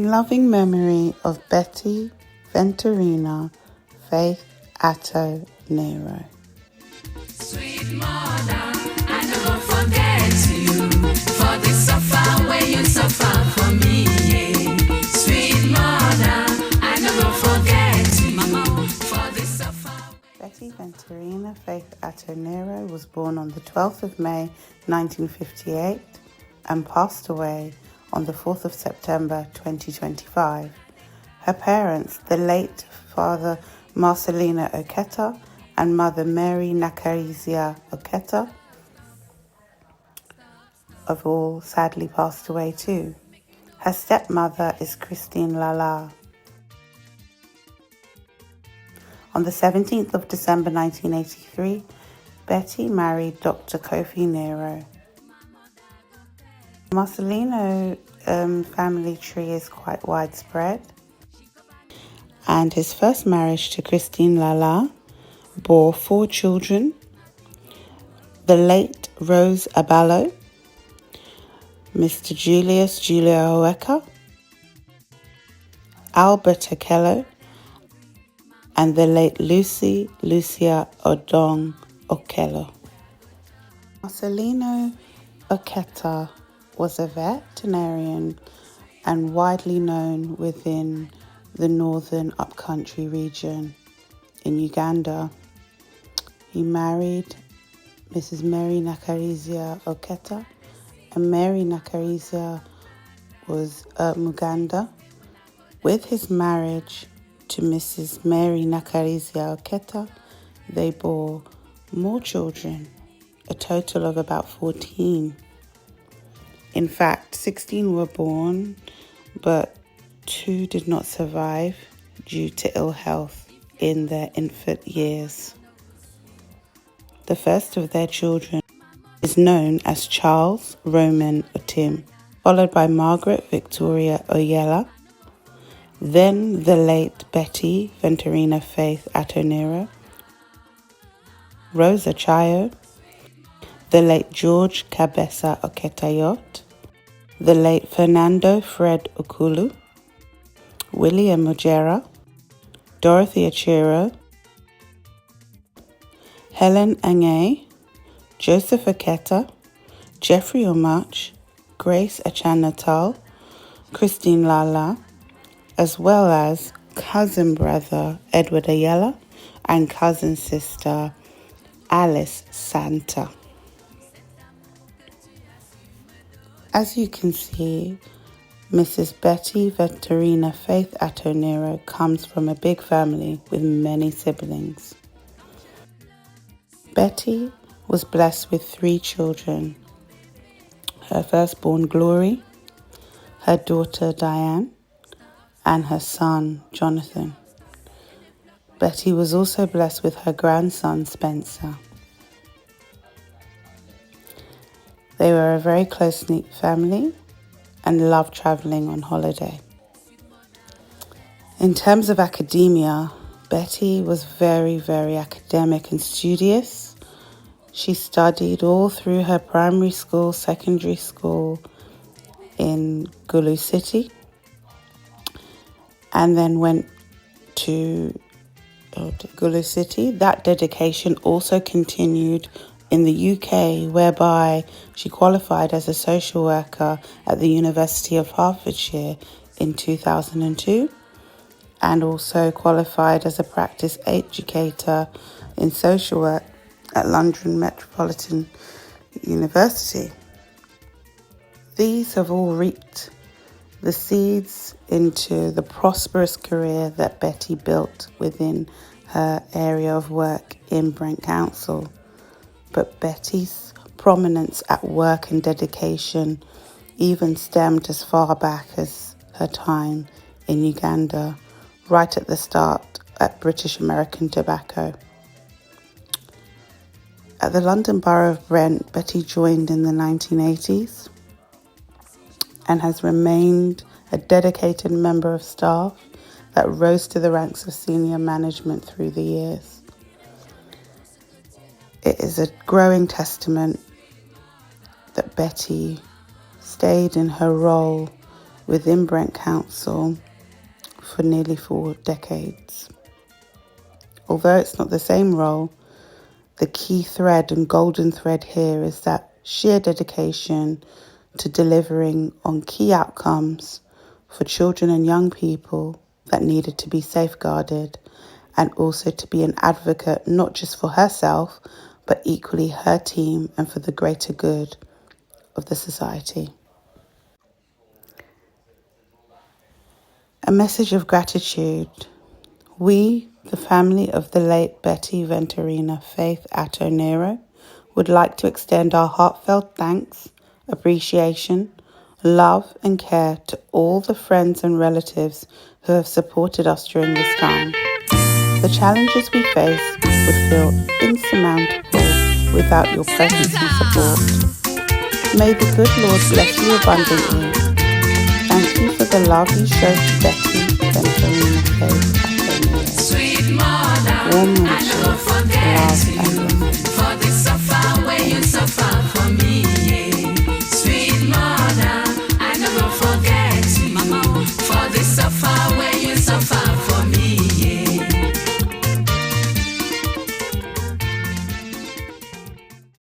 In loving memory of Betty, Ventorina, Faith, Atto Nyero. Sweet mother, I never forget you for the suffer where you suffer for me. Yeah. Sweet mother, I never forget you for the suffer. Betty Ventorina Faith Atto Nyero was born on the 12th of May 1958 and passed away on the 4th of September 2025. Her parents, the late father Marcelino Oketa and mother Mary Nakarizia Oketa, have all sadly passed away too. Her stepmother is Christine Lala. On the 17th of December 1983, Betty married Dr. Kofi Nyero. Marcelino family tree is quite widespread, and his first marriage to Christine Lala bore 4 children: the late Rose Abalo, Mr. Julius Julio Hoeka, Albert Okello, and the late Lucia Odong Okello. Marcelino Oketa was a veterinarian and widely known within the northern upcountry region in Uganda. He married Mrs. Mary Nakarizia Oketa, and Mary Nakarizia was Muganda. With his marriage to Mrs. Mary Nakarizia Oketa, they bore more children, a total of about 14. In fact, 16 were born, but 2 did not survive due to ill health in their infant years. The first of their children is known as Charles Roman Otim, followed by Margaret Victoria Oyella, then the late Betty Ventorina Faith Atto Nyero, Rosa Chayo, the late George Cabeza Oketayot, the late Fernando Fred Okulu, William Ojera, Dorothy Achiro, Helen Ange, Joseph Oketa, Jeffrey Omach, Grace Achanatal, Christine Lala, as well as cousin brother Edward Ayala and cousin sister Alice Santa. As you can see, Mrs. Betty Ventorina Faith Atto Nyero comes from a big family with many siblings. Betty was blessed with 3 children: her firstborn Glory, her daughter Diane, and her son Jonathan. Betty was also blessed with her grandson Spencer. They were a very close-knit family and loved traveling on holiday. In terms of academia, Betty was very, very academic and studious. She studied all through her primary school, secondary school in Gulu City, and then went to Gulu City. That dedication also continued in the UK, whereby she qualified as a social worker at the University of Hertfordshire in 2002, and also qualified as a practice educator in social work at London Metropolitan University. These have all reaped the seeds into the prosperous career that Betty built within her area of work in Brent Council. But Betty's prominence at work and dedication even stemmed as far back as her time in Uganda, right at the start at British American Tobacco. At the London Borough of Brent, Betty joined in the 1980s and has remained a dedicated member of staff that rose to the ranks of senior management through the years. It is a growing testament that Betty stayed in her role within Brent Council for nearly 4 decades. Although it's not the same role, the key thread and golden thread here is that sheer dedication to delivering on key outcomes for children and young people that needed to be safeguarded, and also to be an advocate not just for herself, but equally her team and for the greater good of the society. A message of gratitude. We, the family of the late Betty Ventorina Faith Atto Nyero, would like to extend our heartfelt thanks, appreciation, love and care to all the friends and relatives who have supported us during this time. The challenges we face would feel insurmountable without your presence and support. May the good Lord bless you abundantly. Thank you for the love you showed to Betty, Ventorina, Faith, Atto Nyero. Sweet mother, Warm I never wishes, forget love you. and